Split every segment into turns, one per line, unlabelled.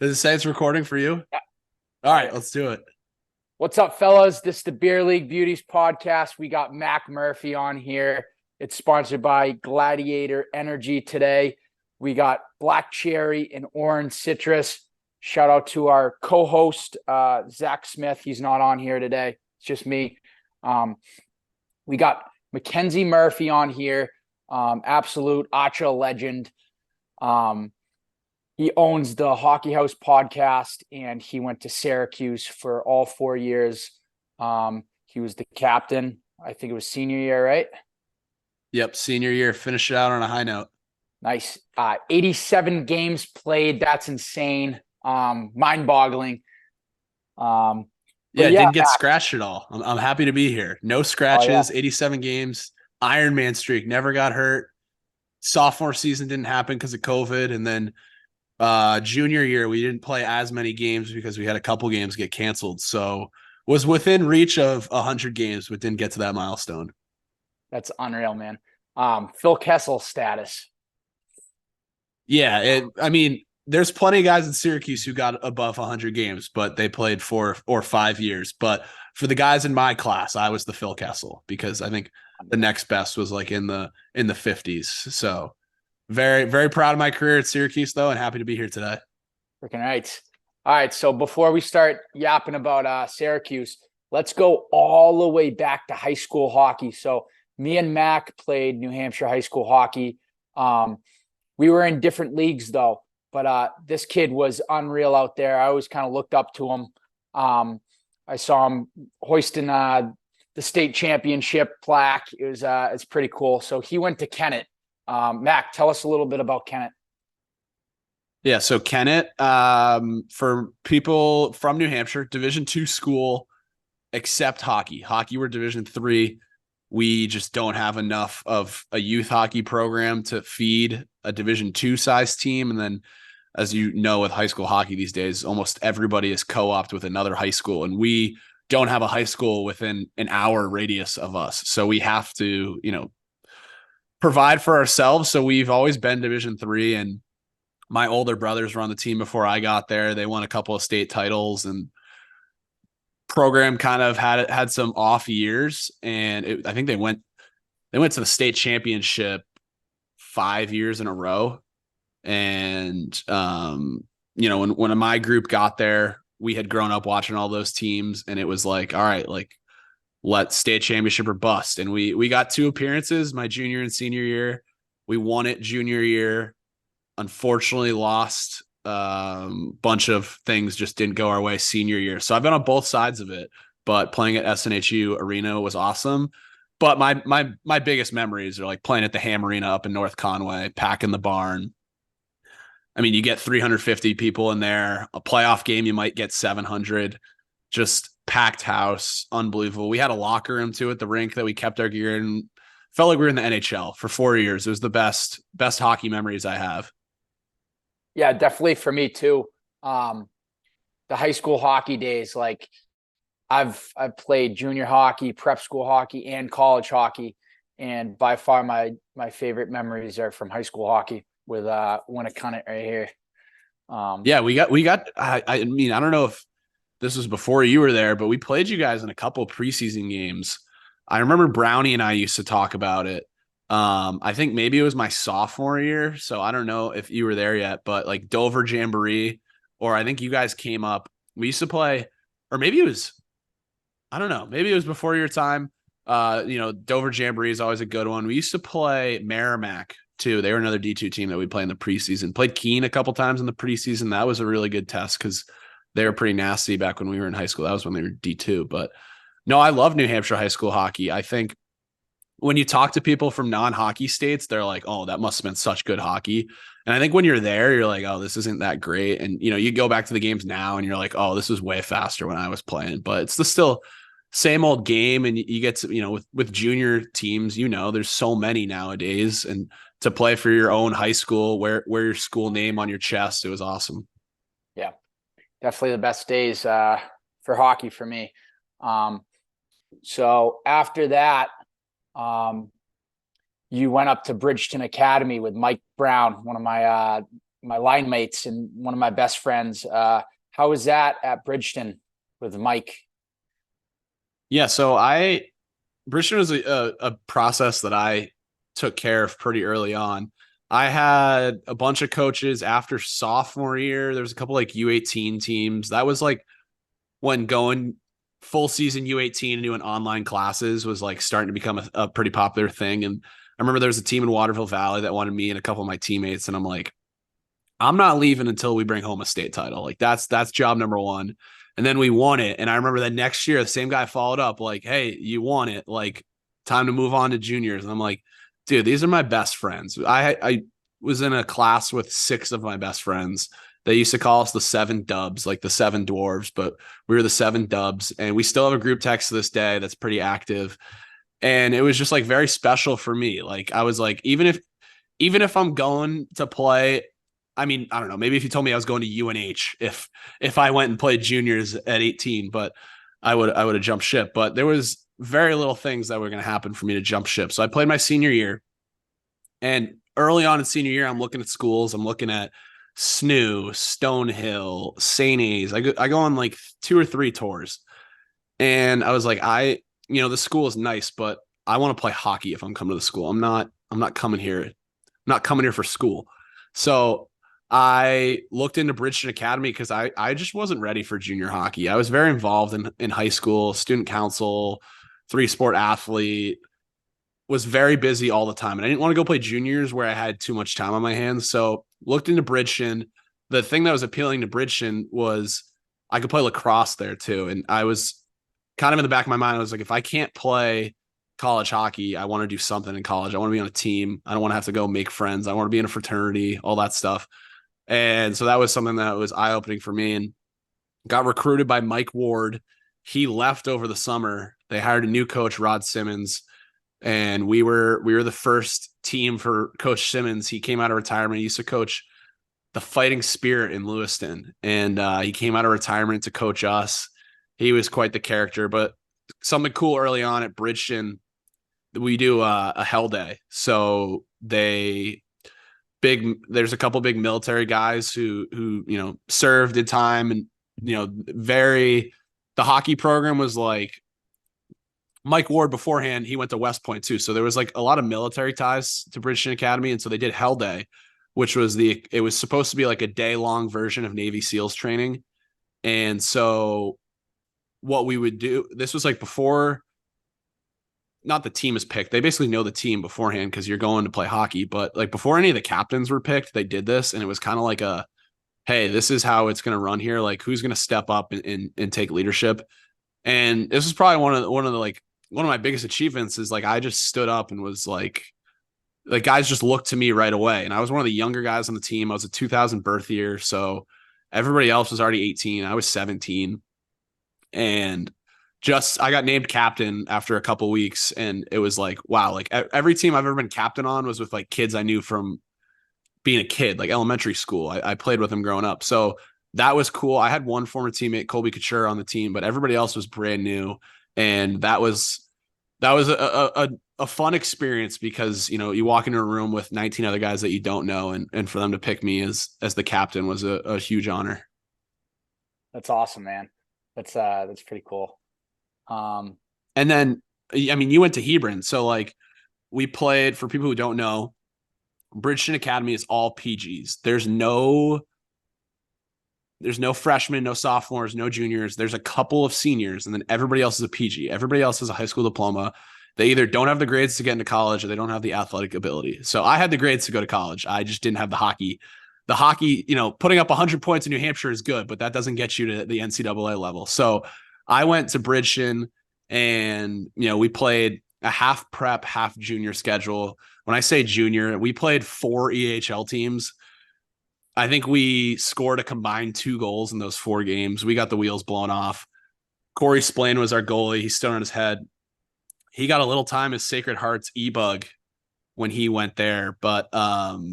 Does it say it's recording for you?
Yeah.
All
All
right,
right.
let's do it.
What's up, fellas? This is the Beer League Beauties podcast. We got Mack Murphy on here. It's sponsored by Gladiator Energy today. We got black cherry and orange citrus. Shout out to our co-host, Zach Smith. He's not on here today. It's just me. We got Mackenzie Murphy on here. Absolute Acha legend. He owns the Hockey House podcast, and he went to Syracuse for all 4 years. He was the captain. I think it was senior year, right?
Yep, senior year, finish it out on a high note.
Nice. 87 games played. That's insane. Mind-boggling. But
Yeah,
yeah,
didn't get scratched at all. I'm happy to be here. No
oh yeah,
scratches, 87 games, Iron Man streak, never got hurt. Sophomore season didn't happen because of COVID. And then junior year, we didn't play as many games because we had a couple games get canceled. So was within reach of 100 games, but didn't get to that milestone.
that's unreal, man. Phil Kessel status.
Yeah, I mean, there's plenty of guys in Syracuse who got above 100 games, but they played 4 or 5 years. But for the guys in my class, I was the Phil Kessel because I think the next best was like in the 50s. So very, very proud of my career at Syracuse, though, and happy to be here today.
Freaking right. All right. So before we start yapping about Syracuse, let's go all the way back to high school hockey. So me and Mac played New Hampshire high school hockey. We were in different leagues though, but this kid was unreal out there. I always kind of looked up to him. I saw him hoisting the state championship plaque. It's pretty cool. So he went to Kennett. Mac, tell us a little bit about Kennett.
Yeah, so Kennett, for people from New Hampshire, Division II school, except hockey. Hockey, we're Division III. We just don't have enough of a youth hockey program to feed a Division II size team. And then, as you know, with high school hockey these days, almost everybody is co-opted with another high school. And we don't have a high school within an hour radius of us. So we have to, provide for ourselves. So we've always been Division III. And my older brothers were on the team before I got there. They won a couple of state titles and program kind of had some off years. And I think they went to the state championship 5 years in a row. And, when my group got there, we had grown up watching all those teams and it was like, all right, like let state championship or bust. And we got 2 appearances my junior and senior year. We won it junior year. Unfortunately lost bunch of things just didn't go our way senior year. So I've been on both sides of it, but playing at SNHU Arena was awesome. But my biggest memories are like playing at the Ham Arena up in North Conway, packing the barn. I mean, you get 350 people in there. A playoff game, you might get 700. Just packed house, unbelievable. We had a locker room too at the rink that we kept our gear in. Felt like we were in the NHL for 4 years. It was the best hockey memories I have.
Yeah, definitely for me too. The high school hockey days, like I've played junior hockey, prep school hockey, and college hockey, and by far my favorite memories are from high school hockey with Winnacunnet right here.
Yeah, we got. I mean, I don't know if this was before you were there, but we played you guys in a couple preseason games. I remember Brownie and I used to talk about it. I think maybe it was my sophomore year, so I don't know if you were there yet, but like Dover Jamboree, or I think you guys came up. We used to play, or maybe it was, I don't know, maybe it was before your time. Dover Jamboree is always a good one. We used to play Merrimack too. They were another D2 team that we played in the preseason. Played Keene a couple times in the preseason. That was a really good test because they were pretty nasty back when we were in high school. That was when they were D2. But no, I love New Hampshire high school hockey. I think when you talk to people from non-hockey states, they're like, oh, that must have been such good hockey. And I think when you're there, you're like, oh, this isn't that great. And, you go back to the games now and you're like, oh, this was way faster when I was playing. But it's the still same old game. And you get to, with junior teams, there's so many nowadays. And to play for your own high school, wear your school name on your chest, it was awesome.
Yeah, definitely the best days for hockey for me. So after that, you went up to Bridgeton Academy with Mike Brown, one of my my line mates and one of my best friends. How was that at Bridgeton with Mike?
Yeah, so Bridgeton was a process that I took care of pretty early on. I had a bunch of coaches after sophomore year. There was a couple like U18 teams. That was like when going full season U18 and doing online classes was like starting to become a pretty popular thing. And I remember there was a team in Waterville Valley that wanted me and a couple of my teammates. And I'm like, I'm not leaving until we bring home a state title. Like that's job number one. And then we won it. And I remember that next year, the same guy followed up like, hey, you won it. Like, time to move on to juniors. And I'm like, dude, these are my best friends. I was in a class with 6 of my best friends. They used to call us the 7 dubs, like the 7 dwarves, but we were the 7 dubs. And we still have a group text to this day that's pretty active. And it was just like very special for me. Like I was like, even if I'm going to play, I mean, I don't know, maybe if you told me I was going to UNH, if I went and played juniors at 18, but I would have jumped ship. But there was very little things that were going to happen for me to jump ship. So I played my senior year, and early on in senior year, I'm looking at schools. I'm looking at SNU, Stonehill, St. A's. I go on like 2 or 3 tours, and I was like, the school is nice, but I want to play hockey if I'm coming to the school. I'm not coming here. I'm not coming here for school. So I looked into Bridgeton Academy because I just wasn't ready for junior hockey. I was very involved in high school, student council, 3-sport athlete, was very busy all the time. And I didn't want to go play juniors where I had too much time on my hands. So looked into Bridgeton. The thing that was appealing to Bridgeton was I could play lacrosse there too. And I was kind of in the back of my mind, I was like, if I can't play college hockey, I want to do something in college. I want to be on a team. I don't want to have to go make friends. I want to be in a fraternity, all that stuff. And so that was something that was eye-opening for me, and got recruited by Mike Ward. He left over the summer. They hired a new coach, Rod Simmons, and we were the first team for Coach Simmons. He came out of retirement. He used to coach the Fighting Spirit in Lewiston, and he came out of retirement to coach us. He was quite the character. But something cool early on at Bridgeton, we do a Hell Day. So there's a couple big military guys who served in time, and the hockey program was like Mike Ward beforehand. He went to West Point too, so there was like a lot of military ties to Bridgeton Academy, and so they did Hell Day, which was it was supposed to be like a day-long version of Navy SEALs training. And so what we would do, this was like before, not the team is picked. They basically know the team beforehand because you're going to play hockey. But like before any of the captains were picked, they did this, and it was kind of like hey, this is how it's going to run here. Like, who's going to step up and take leadership? And this was probably one of my biggest achievements is like I just stood up and was like guys just looked to me right away. And I was one of the younger guys on the team. I was a 2000 birth year, so everybody else was already 18. I was 17, and I got named captain after a couple weeks, and it was like, wow, like every team I've ever been captain on was with like kids I knew from being a kid, like elementary school. I played with them growing up. So that was cool. I had one former teammate, Colby Couture, on the team, but everybody else was brand new. And that was a fun experience because, you walk into a room with 19 other guys that you don't know. And for them to pick me as the captain was a huge honor.
That's awesome, man. That's pretty cool.
And then, I mean, you went to Hebron. So like we played, for people who don't know, Bridgeton Academy is all PGs. There's no freshmen, no sophomores, no juniors. There's a couple of seniors, and then everybody else is a PG. Everybody else has a high school diploma. They either don't have the grades to get into college or they don't have the athletic ability. So I had the grades to go to college. I just didn't have the hockey. The hockey, putting up 100 points in New Hampshire is good, but that doesn't get you to the NCAA level. So I went to Bridgeton, and, we played a half prep, half junior schedule. When I say junior, we played 4 EHL teams. I think we scored a combined 2 goals in those 4 games. We got the wheels blown off. Corey Splain was our goalie. He stood on his head. He got a little time as Sacred Hearts E-Bug when he went there. But no,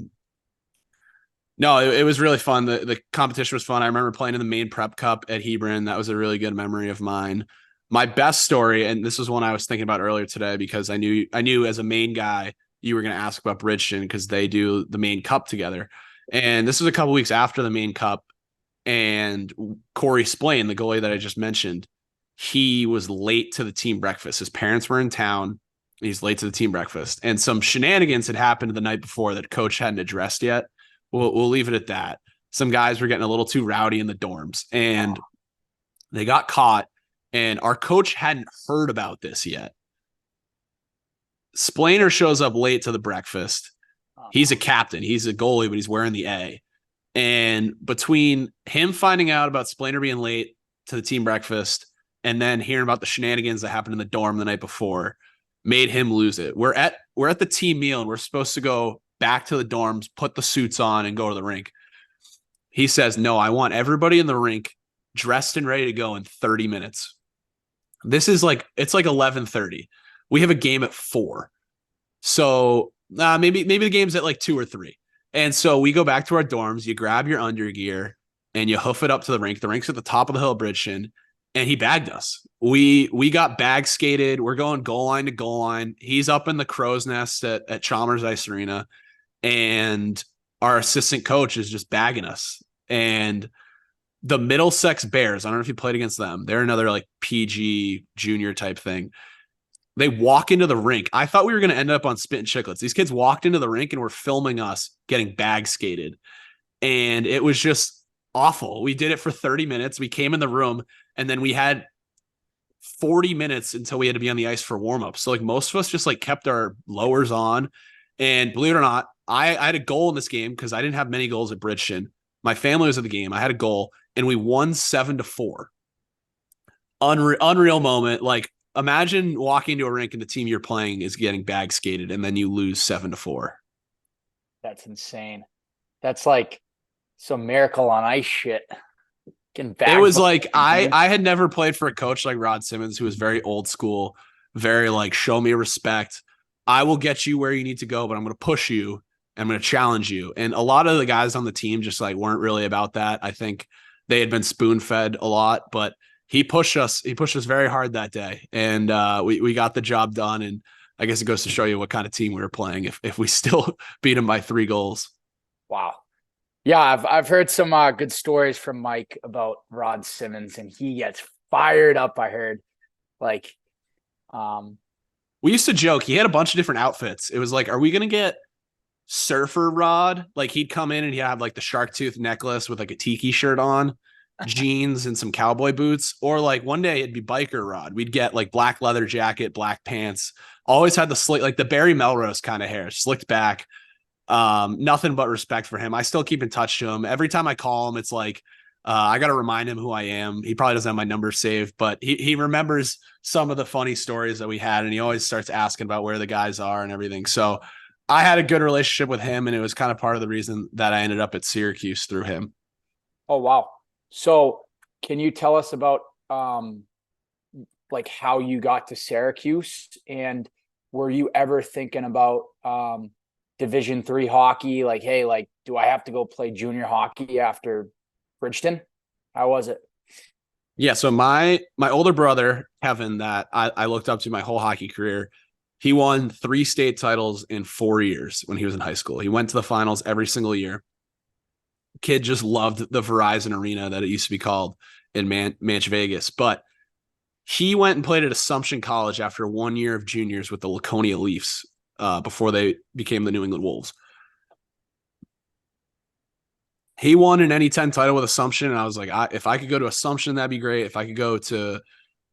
it was really fun. The competition was fun. I remember playing in the main prep cup at Hebron. That was a really good memory of mine. My best story, and this was one I was thinking about earlier today because I knew as a main guy, you were going to ask about Bridgeton because they do the main cup together. And this was a couple weeks after the main cup. And Corey Splain, the goalie that I just mentioned, he was late to the team breakfast. His parents were in town. He's late to the team breakfast. And some shenanigans had happened the night before that coach hadn't addressed yet. We'll leave it at that. Some guys were getting a little too rowdy in the dorms and they got caught. And our coach hadn't heard about this yet. Splainer shows up late to the breakfast. He's a captain. He's a goalie, but he's wearing the A. And between him finding out about Splainer being late to the team breakfast and then hearing about the shenanigans that happened in the dorm the night before, made him lose it. We're at the team meal and we're supposed to go back to the dorms, put the suits on, and go to the rink. He says, "No, I want everybody in the rink dressed and ready to go in 30 minutes." This is like, it's like 11:30. We have a game at 4. So maybe the game's at like 2 or 3. And so we go back to our dorms. You grab your undergear and you hoof it up to the rink. The rink's at the top of the hill, Bridgeton, and he bagged us. We got bag skated. We're going goal line to goal line. He's up in the crow's nest at Chalmers Ice Arena, and our assistant coach is just bagging us. And the Middlesex Bears, I don't know if you played against them. They're another like PG junior type thing. They walk into the rink. I thought we were going to end up on Spit and Chicklets. These kids walked into the rink and were filming us getting bag skated. And it was just awful. We did it for 30 minutes. We came in the room and then we had 40 minutes until we had to be on the ice for warm-up. So like most of us just like kept our lowers on. And believe it or not, I had a goal in this game because I didn't have many goals at Bridgeton. My family was at the game. I had a goal and we won 7-4. Unreal moment. Like, imagine walking to a rink and the team you're playing is getting bag skated and then you lose 7-4.
That's insane. That's like some Miracle on Ice shit.
It was like I had never played for a coach like Rod Simmons, who was very old school, very like, show me respect. I will get you where you need to go, but I'm going to push you. I'm going to challenge you. And a lot of the guys on the team just like weren't really about that. I think they had been spoon fed a lot, but he pushed us very hard that day. And we got the job done. And I guess it goes to show you what kind of team we were playing if we still beat him by 3 goals.
Wow. Yeah, I've heard some good stories from Mike about Rod Simmons, and he gets fired up. I heard, like,
we used to joke. He had a bunch of different outfits. It was like, are we gonna get Surfer Rod? Like he'd come in and he'd have like the shark tooth necklace with like a tiki shirt on, jeans and some cowboy boots, or like one day it'd be Biker Rod. We'd get like black leather jacket, black pants. Always had the slick, like the Barry Melrose kind of hair, slicked back. Nothing but respect for him. I still keep in touch to him. Every time I call him, it's like, I got to remind him who I am. He probably doesn't have my number saved, but he remembers some of the funny stories that we had. And he always starts asking about where the guys are and everything. So I had a good relationship with him. And it was kind of part of the reason that I ended up at Syracuse through him.
Oh, wow. So can you tell us about, like how you got to Syracuse, and were you ever thinking about, Division III hockey? Like, hey, like, do I have to go play junior hockey after Bridgeton? How was it?
Yeah. So my older brother, Kevin, that I looked up to my whole hockey career, he won 3 state titles in 4 years when he was in high school. He went to the finals every single year. Kid just loved the Verizon Arena that it used to be called in Manch Vegas. But he went and played at Assumption College after 1 year of juniors with the Laconia Leafs. Before they became the New England Wolves. He won an NE10 title with Assumption, and I was like, if I could go to Assumption, that'd be great. If I could go to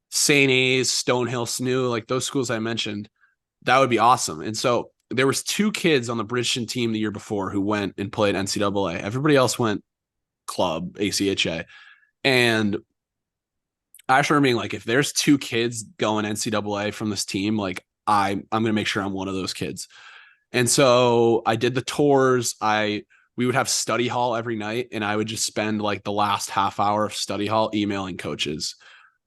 St. A's, Stonehill, SNU, like those schools I mentioned, that would be awesome. And so there was 2 kids on the Bridgeton team the year before who went and played NCAA. Everybody else went club, ACHA. And I just remember being like, if there's 2 kids going NCAA from this team, like I'm going to make sure I'm one of those kids. And so I did the tours. We would have study hall every night, and I would just spend like the last half hour of study hall emailing coaches.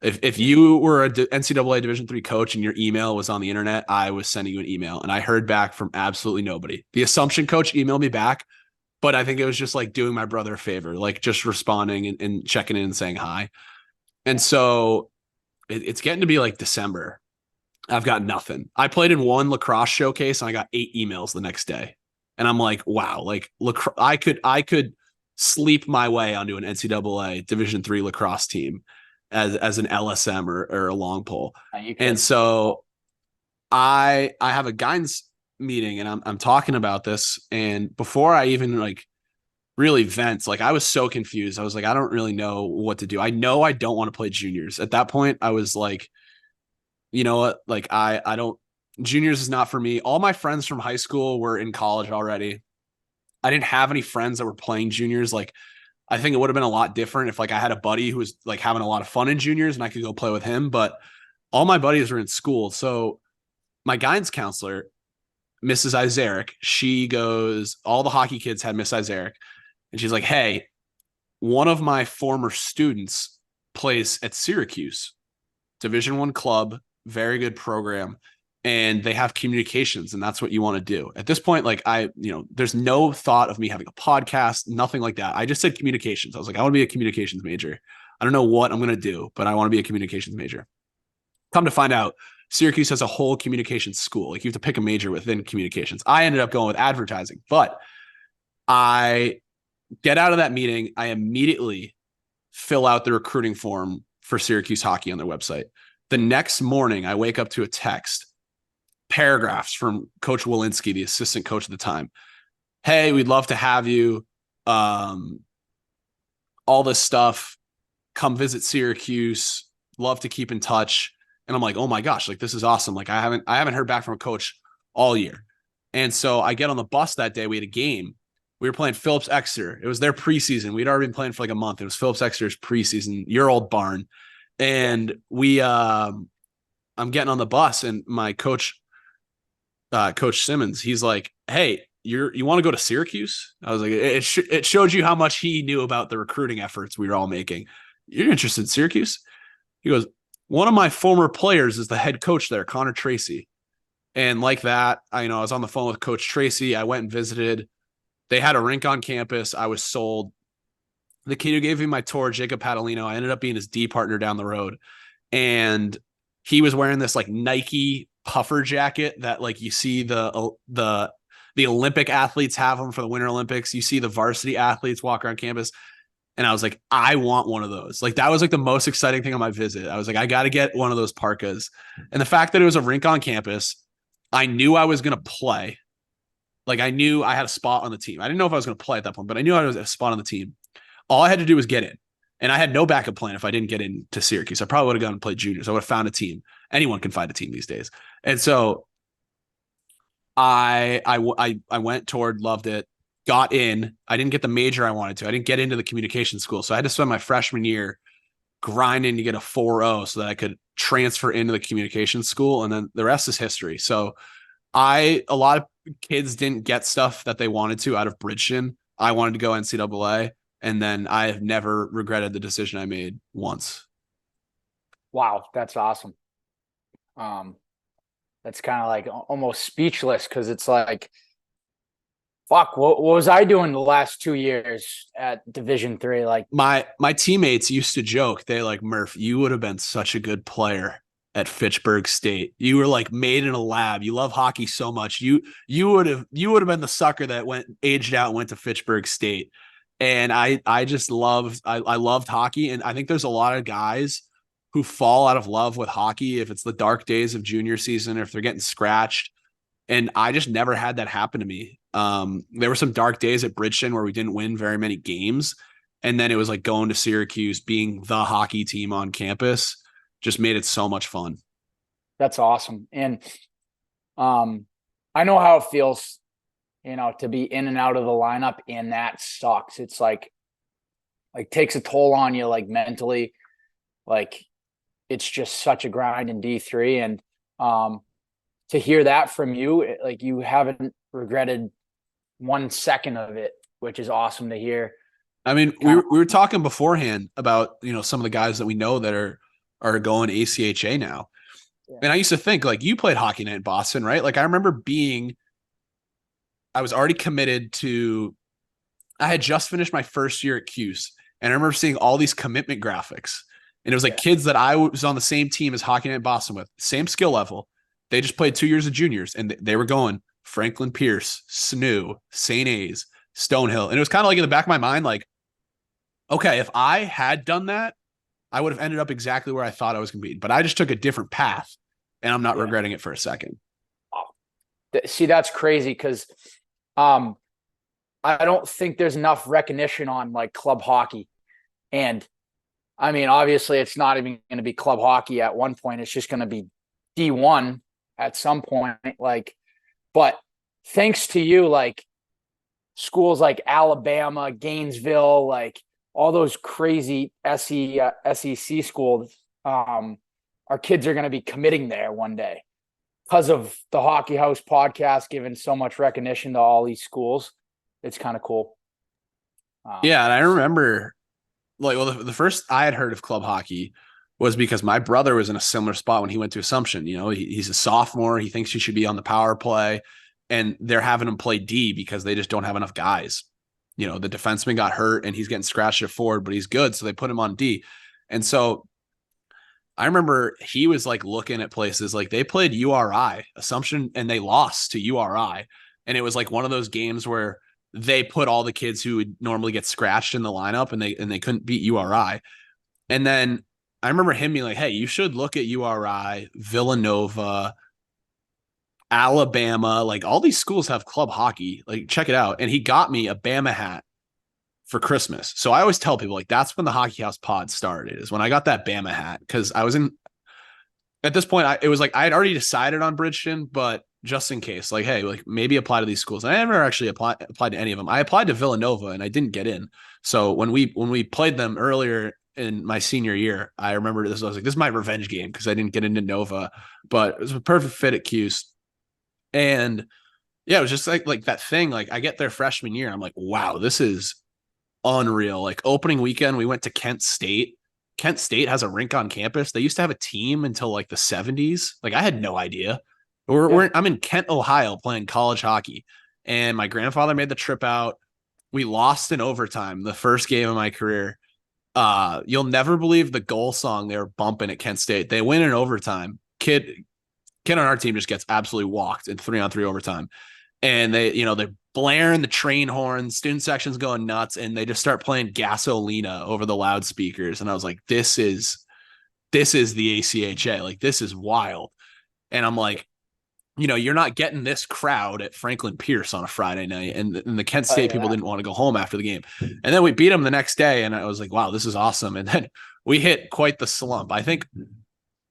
If you were a NCAA Division III coach and your email was on the internet, I was sending you an email, and I heard back from absolutely nobody. The Assumption coach emailed me back, but I think it was just like doing my brother a favor, like just responding and checking in and saying hi. And so it's getting to be like December. I've got nothing. I played in 1 lacrosse showcase and I got 8 emails the next day. And I'm like, wow, like I could sleep my way onto an NCAA Division III lacrosse team as an LSM or a long pole.
You
And
could.
so I have a guidance meeting and I'm talking about this. And before I even like really vent, like I was so confused. I was like, I don't really know what to do. I know I don't want to play juniors. At that point, I was like, you know what? Like I don't juniors is not for me. All my friends from high school were in college already. I didn't have any friends that were playing juniors. Like I think it would have been a lot different if like I had a buddy who was like having a lot of fun in juniors and I could go play with him. But all my buddies were in school. So my guidance counselor, Mrs. Isaric, she goes, all the hockey kids had Miss Isaric. And she's like, hey, one of my former students plays at Syracuse, Division I club, very good program, and they have communications, and that's what you want to do. At this point, like there's no thought of me having a podcast, nothing like that. I just said communications. I was like, I want to be a communications major. I don't know what I'm going to do, but I want to be a communications major. Come to find out, Syracuse has a whole communications school. Like you have to pick a major within communications. I ended up going with advertising, but I get out of that meeting. I immediately fill out the recruiting form for Syracuse hockey on their website. The next morning, I wake up to a text, paragraphs from Coach Walensky, the assistant coach at the time. Hey, we'd love to have you. All this stuff. Come visit Syracuse. Love to keep in touch. And I'm like, oh my gosh, like this is awesome. Like I haven't heard back from a coach all year. And so I get on the bus that day. We had a game. We were playing Phillips Exeter. It was their preseason. We'd already been playing for like a month. It was Phillips Exeter's preseason, your old barn. And I'm getting on the bus and my coach, Coach Simmons, he's like, hey, you want to go to Syracuse? I was like, it showed you how much he knew about the recruiting efforts we were all making. You're interested in Syracuse? He goes, one of my former players is the head coach there, Connor Tracy. And like that, I was on the phone with Coach Tracy. I went and visited. They had a rink on campus. I was sold. The kid who gave me my tour, Jacob Padalino, I ended up being his D partner down the road. And he was wearing this like Nike puffer jacket that like you see the Olympic athletes have them for the Winter Olympics. You see the varsity athletes walk around campus. And I was like, I want one of those. Like that was like the most exciting thing on my visit. I was like, I got to get one of those parkas. And the fact that it was a rink on campus, I knew I was going to play. Like I knew I had a spot on the team. I didn't know if I was going to play at that point, but I knew I was a spot on the team. All I had to do was get in. And I had no backup plan if I didn't get into Syracuse. I probably would have gone and played juniors. I would have found a team. Anyone can find a team these days. And so I went toward, loved it, got in. I didn't get the major I wanted to. I didn't get into the communication school. So I had to spend my freshman year grinding to get a 4.0 so that I could transfer into the communication school. And then the rest is history. So a lot of kids didn't get stuff that they wanted to out of Bridgeton. I wanted to go NCAA. And then I have never regretted the decision I made once.
Wow, that's awesome. That's kind of like almost speechless because it's like, fuck, what was I doing the last 2 years at Division III? Like
my teammates used to joke, they like, Murph, you would have been such a good player at Fitchburg State. You were like made in a lab. You love hockey so much. You would have been the sucker that aged out and went to Fitchburg State. And I just loved hockey. And I think there's a lot of guys who fall out of love with hockey if it's the dark days of junior season or if they're getting scratched. And I just never had that happen to me. There were some dark days at Bridgeton where we didn't win very many games. And then it was like going to Syracuse, being the hockey team on campus, just made it so much fun.
That's awesome. And I know how it feels, to be in and out of the lineup, and that sucks. It's like takes a toll on you, like mentally, like it's just such a grind in D3. And to hear that from you, like you haven't regretted 1 second of it, which is awesome to hear.
I mean, we were talking beforehand about, some of the guys that we know that are going ACHA now. Yeah. And I used to think like you played hockey night in Boston, right? Like I remember I was already committed to, I had just finished my first year at Cuse. And I remember seeing all these commitment graphics. And it was like kids that I was on the same team as Hockey Night in Boston with, same skill level. They just played 2 years of juniors and they were going Franklin Pierce, SNU, St. A's, Stonehill. And it was kind of like in the back of my mind, like, okay, if I had done that, I would have ended up exactly where I thought I was going to be. But I just took a different path, and I'm not
Yeah.
regretting it for a second.
See, that's crazy because I don't think there's enough recognition on like club hockey. And I mean, obviously, it's not even going to be club hockey at one point. It's just going to be D1 at some point. Like, but thanks to you, like schools like Alabama, Gainesville, like all those crazy SEC schools, our kids are going to be committing there one day because of the Hockey House podcast giving so much recognition to all these schools. It's kind of cool.
Yeah, and I remember, like, well, the first I had heard of club hockey was because my brother was in a similar spot when he went to Assumption. You know, he's a sophomore. He thinks he should be on the power play, and they're having him play D because they just don't have enough guys. You know, the defenseman got hurt and he's getting scratched at forward, but he's good. So they put him on D. And so I remember he was like looking at places like they played URI, Assumption, and they lost to URI. And it was like one of those games where they put all the kids who would normally get scratched in the lineup and they couldn't beat URI. And then I remember him being like, hey, you should look at URI, Villanova, Alabama. Like all these schools have club hockey. Like, check it out. And he got me a Bama hat for Christmas. So I always tell people, like, that's when the Hockey House pod started, is when I got that Bama hat. Cause I was at this point, it was like I had already decided on Bridgeton, but just in case, like, hey, like maybe apply to these schools. And I never actually applied to any of them. I applied to Villanova and I didn't get in. So when we played them earlier in my senior year, I remember this. I was like, this is my revenge game because I didn't get into Nova, but it was a perfect fit at Cuse. And yeah, it was just like that thing. Like I get there freshman year, I'm like, wow, this is unreal. Like opening weekend, we went to Kent State. Kent State has a rink on campus. They used to have a team until like the 70s. Like I had no idea. I'm in Kent, Ohio playing college hockey. And my grandfather made the trip out. We lost in overtime, the first game of my career. You'll never believe the goal song they were bumping at Kent State. They win in overtime. Kid on our team just gets absolutely walked in 3-on-3 overtime. And they're blaring the train horn, student section's going nuts, and they just start playing Gasolina over the loudspeakers. And I was like, this is the ACHA. Like, this is wild. And I'm like, you're not getting this crowd at Franklin Pierce on a Friday night. And the Kent State people didn't want to go home after the game. And then we beat them the next day. And I was like, wow, this is awesome. And then we hit quite the slump. I think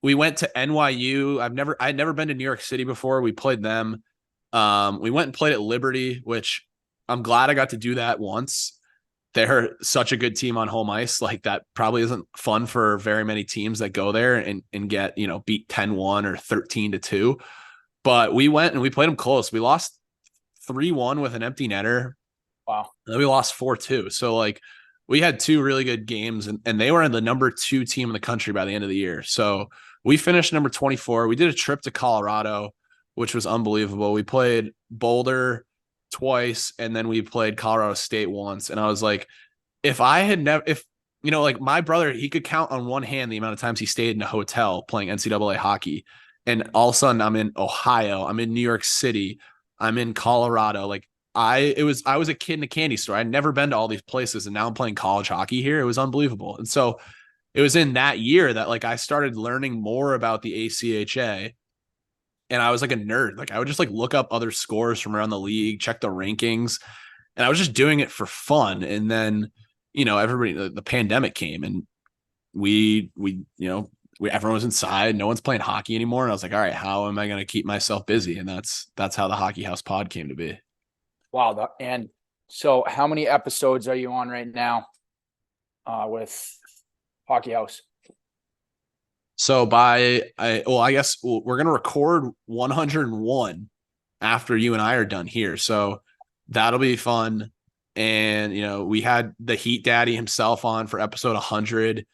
we went to NYU. I'd never been to New York City before. We played them. We went and played at Liberty, which I'm glad I got to do that once. They're such a good team on home ice. Like that probably isn't fun for very many teams that go there and get, beat 10-1 or 13-2. But we went and we played them close. We lost 3-1 with an empty netter.
Wow.
And then we lost 4-2. So like we had two really good games and they were in the number 2 team in the country by the end of the year. So we finished number 24. We did a trip to Colorado, which was unbelievable. We played Boulder twice, and then we played Colorado State once. And I was like, if like my brother, he could count on one hand the amount of times he stayed in a hotel playing NCAA hockey. And all of a sudden I'm in Ohio, I'm in New York City, I'm in Colorado. Like I was a kid in a candy store. I'd never been to all these places, and now I'm playing college hockey here. It was unbelievable. And so it was in that year that like I started learning more about the ACHA. And I was like a nerd. Like I would just like look up other scores from around the league, check the rankings, and I was just doing it for fun. And then, everybody, the pandemic came, and everyone was inside. No one's playing hockey anymore. And I was like, all right, how am I going to keep myself busy? And that's how the Hockey House pod came to be.
Wow. And so how many episodes are you on right now with Hockey House?
So I guess we're going to record 101 after you and I are done here. So that'll be fun. And, we had the Heat Daddy himself on for episode 100.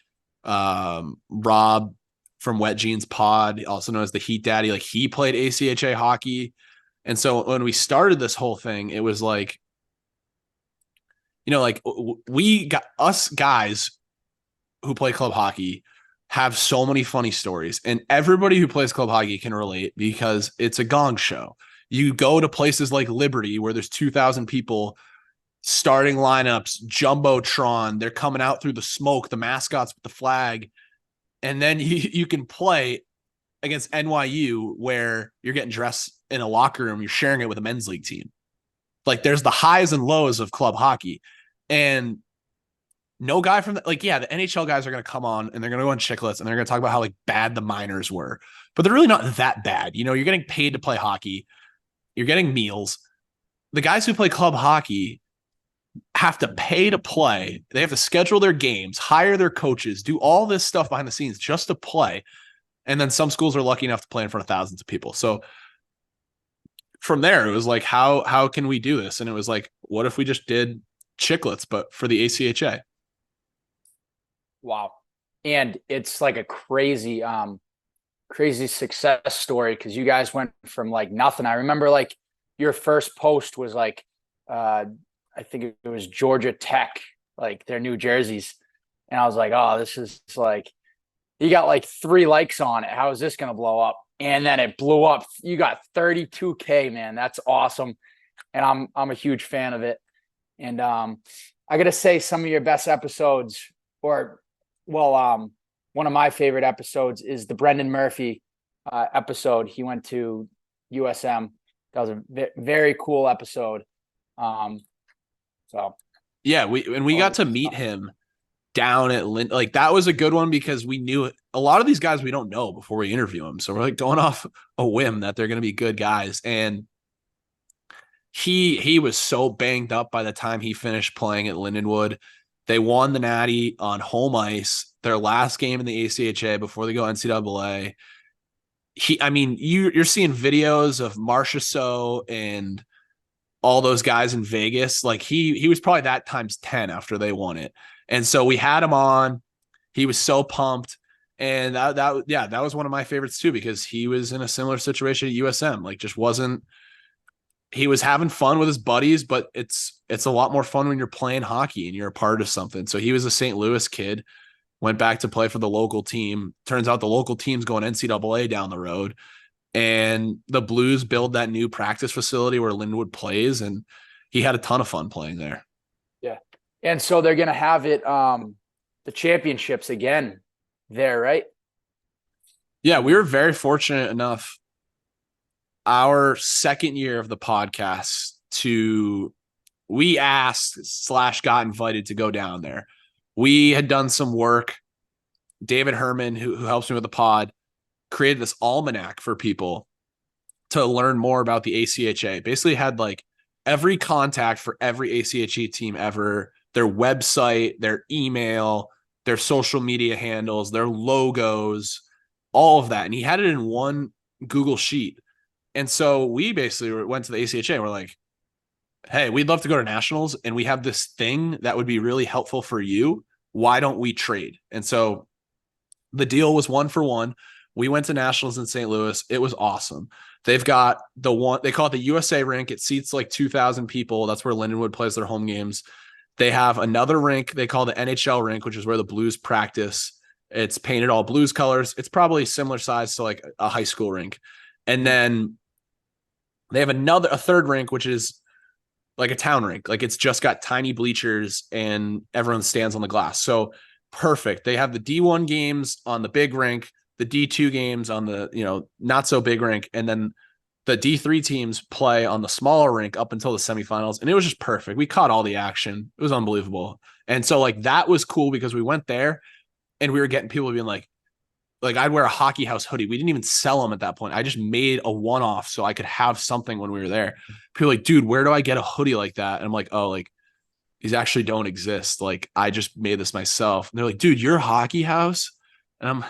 Rob from Wet Jeans Pod, also known as the Heat Daddy, like he played ACHA hockey. And so when we started this whole thing, it was like, like we got us guys who play club hockey have so many funny stories, and everybody who plays club hockey can relate because it's a gong show. You go to places like Liberty where there's 2,000 people, starting lineups, jumbotron. They're coming out through the smoke, the mascots with the flag, and then you can play against NYU where you're getting dressed in a locker room, you're sharing it with a men's league team. Like there's the highs and lows of club hockey. And no guy from the, like, yeah, the NHL guys are going to come on and they're going to go on Chicklets and they're going to talk about how like bad the minors were, but they're really not that bad. You're getting paid to play hockey. You're getting meals. The guys who play club hockey have to pay to play. They have to schedule their games, hire their coaches, do all this stuff behind the scenes just to play. And then some schools are lucky enough to play in front of thousands of people. So from there, it was like, how can we do this? And it was like, what if we just did Chicklets, but for the ACHA?
Wow. And it's like a crazy success story because you guys went from like nothing. I remember like your first post was like I think it was Georgia Tech, like their new jerseys. And I was like, oh, this is like, you got like 3 likes on it. How is this going to blow up? And then it blew up. You got 32K, man. That's awesome. And I'm a huge fan of it. And I got to say some of your best episodes, or well, one of my favorite episodes is the Brendan Murphy episode. He went to USM. That was a very cool episode. So
yeah, we got to meet him down at like that was a good one because we knew a lot of these guys we don't know before we interview them. So we're like going off a whim that they're going to be good guys. And he was so banged up by the time he finished playing at Lindenwood. They won the Natty on home ice, their last game in the ACHA before they go NCAA. You're seeing videos of Marchessault and all those guys in Vegas. Like he was probably that times 10 after they won it. And so we had him on. He was so pumped. And that was one of my favorites too, because he was in a similar situation at USM. Like he was having fun with his buddies, but it's a lot more fun when you're playing hockey and you're a part of something. So he was a St. Louis kid, went back to play for the local team. Turns out the local team's going NCAA down the road. And the Blues build that new practice facility where Lindenwood plays, and he had a ton of fun playing there.
Yeah. And so they're going to have it, the championships again there, right?
Yeah, we were very fortunate enough our second year of the podcast we asked / got invited to go down there. We had done some work. David Herman, who helps me with the pod, created this almanac for people to learn more about the ACHA. Basically had like every contact for every ACHA team ever, their website, their email, their social media handles, their logos, all of that. And he had it in one Google sheet. And so we basically went to the ACHA and we're like, hey, we'd love to go to nationals and we have this thing that would be really helpful for you. Why don't we trade? And so the deal was 1-for-1. We went to nationals in St. Louis. It was awesome. They've got the one, they call it the USA rink. It seats like 2,000 people. That's where Lindenwood plays their home games. They have another rink they call the NHL rink, which is where the Blues practice. It's painted all Blues colors. It's probably similar size to like a high school rink. And then they have a third rink, which is like a town rink. Like it's just got tiny bleachers and everyone stands on the glass. So perfect. They have the D1 games on the big rink, the D2 games on the, not so big rink. And then the D3 teams play on the smaller rink up until the semifinals. And it was just perfect. We caught all the action. It was unbelievable. And so like, that was cool because we went there and we were getting people being like I'd wear a Hockey House hoodie. We didn't even sell them at that point. I just made a one-off so I could have something when we were there. People were like, dude, where do I get a hoodie like that? And I'm like, oh, like these actually don't exist. Like I just made this myself. And they're like, dude, you're Hockey House? And I'm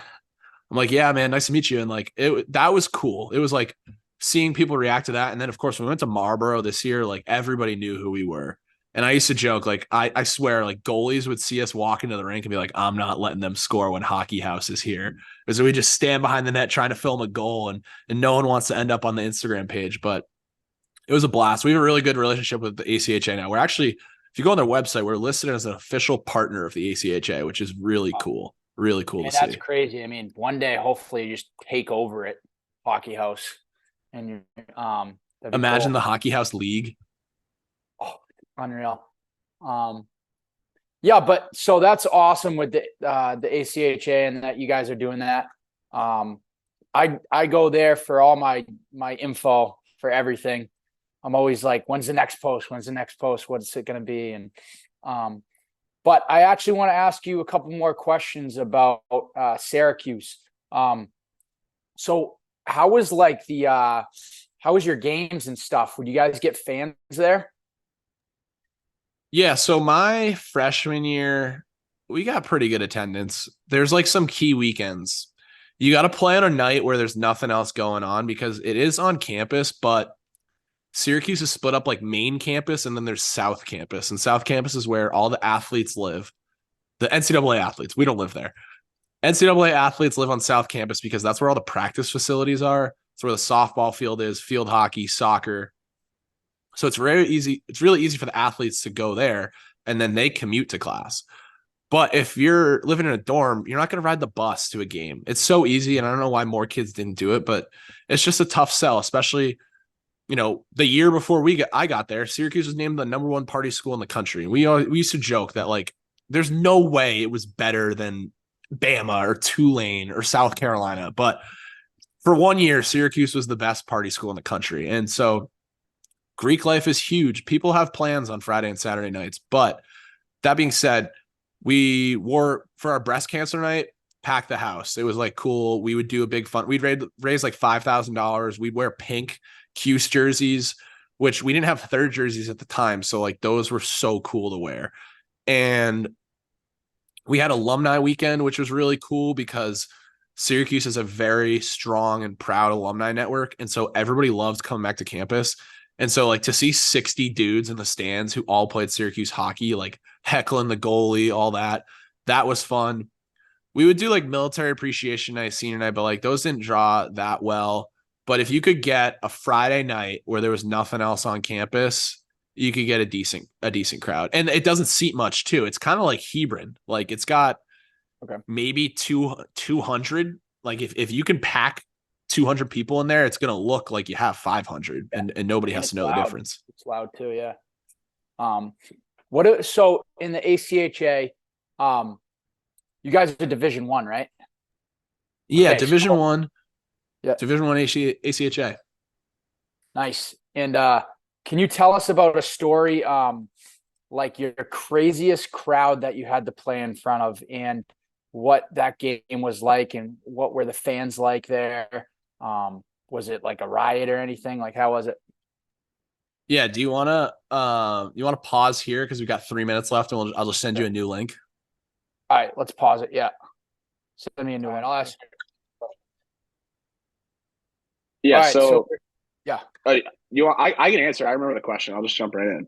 like, yeah, man, nice to meet you. And like, that was cool. It was like seeing people react to that. And then of course, when we went to Marlboro this year, like everybody knew who we were. And I used to joke, like, I swear, like goalies would see us walk into the rink and be like, I'm not letting them score when Hockey House is here. Because we just stand behind the net trying to film a goal and no one wants to end up on the Instagram page. But it was a blast. We have a really good relationship with the ACHA now. We're actually, if you go on their website, we're listed as an official partner of the ACHA, which is really cool. Really cool to see.
That's crazy. I mean, one day, hopefully you just take over it, Hockey House. And That'd be
Imagine
cool.
the Hockey House League.
Oh, unreal. Um, yeah, but so that's awesome with the ACHA and that you guys are doing that. Um, I go there for all my info for everything. I'm always like, when's the next post? When's the next post? What's it going to be? And um, but I actually want to ask you a couple more questions about Syracuse. So how was like the how was your games and stuff? Would you guys get fans there?
Yeah, so my freshman year, we got pretty good attendance. There's like some key weekends. You got to play on a night where there's nothing else going on because it is on campus, but Syracuse is split up like main campus and then there's South Campus. And South Campus is where all the athletes live. The NCAA athletes. We don't live there. NCAA athletes live on South Campus because that's where all the practice facilities are. It's where the softball field is, field hockey, soccer. So it's very easy. It's really easy for the athletes to go there and then they commute to class. But if you're living in a dorm, you're not going to ride the bus to a game. It's so easy. And I don't know why more kids didn't do it, but it's just a tough sell, especially, the year before I got there, Syracuse was named the number one party school in the country. And we used to joke that like, there's no way it was better than Bama or Tulane or South Carolina. But for 1 year, Syracuse was the best party school in the country. And so Greek life is huge. People have plans on Friday and Saturday nights. But that being said, we wore for our breast cancer night, pack the house. It was like cool. We would do a big fun. We'd raise like $5,000. We'd wear pink Cuse jerseys, which we didn't have third jerseys at the time. So like those were so cool to wear. And we had alumni weekend, which was really cool because Syracuse is a very strong and proud alumni network. And so everybody loves coming back to campus. And so like to see 60 dudes in the stands who all played Syracuse hockey, like heckling the goalie, all that, that was fun. We would do like military appreciation night, senior night, but like those didn't draw that well. But if you could get a Friday night where there was nothing else on campus, you could get a decent crowd. And it doesn't seat much too. It's kind of like Hebron. Like it's got
Okay.
maybe 200. Like if you can pack 200 people in there, it's going to look like you have 500
Yeah.
and nobody
And
has to
it's
know the
loud.
difference.
It's loud too, yeah. Um, so in the ACHA, you guys are Division 1, right?
Yeah.
Okay,
Division
so
one,
yeah,
Division one ACHA.
nice. And can you tell us about a story, like your craziest crowd that you had to play in front of and what that game was like and what were the fans like there? Was it like a riot or anything? Like how was it?
Yeah. Do you want to pause here? Cause we got 3 minutes left and I'll just send
Yeah.
you a new link.
All right, let's pause it. Yeah. Send me a new one. I'll ask. All
Yeah,
right, so
so
yeah.
I can answer. I remember the question. I'll just jump right in.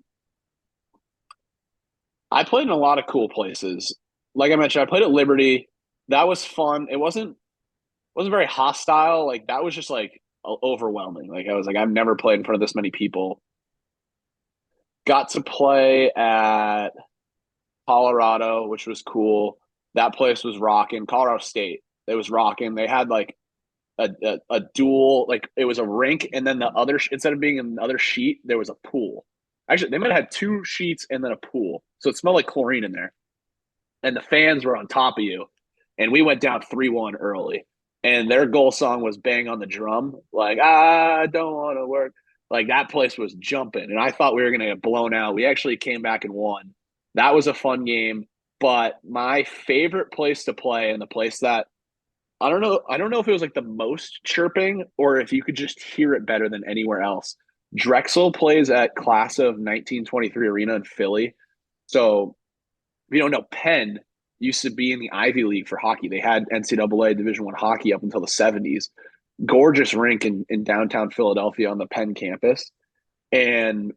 I played in a lot of cool places. Like I mentioned, I played at Liberty. That was fun. It wasn't very hostile. Like that was just like overwhelming. Like I was like, I've never played in front of this many people. Got to play at Colorado, which was cool. That place was rocking. Colorado State, it was rocking. They had like a dual, like it was a rink, and then the other instead of being another sheet, there was a pool. Actually, they might have had two sheets and then a pool, so it smelled like chlorine in there. And the fans were on top of you, and we went down 3-1 early. And their goal song was "Bang on the Drum," like "I don't want to work." Like that place was jumping, and I thought we were going to get blown out. We actually came back and won. That was a fun game. But my favorite place to play, and the place that I don't know. I don't know if it was like the most chirping or if you could just hear it better than anywhere else. Drexel plays at Class of 1923 Arena in Philly. So if you don't know, Penn used to be in the Ivy League for hockey. They had NCAA Division I hockey up until the 70s. Gorgeous rink in downtown Philadelphia on the Penn campus. And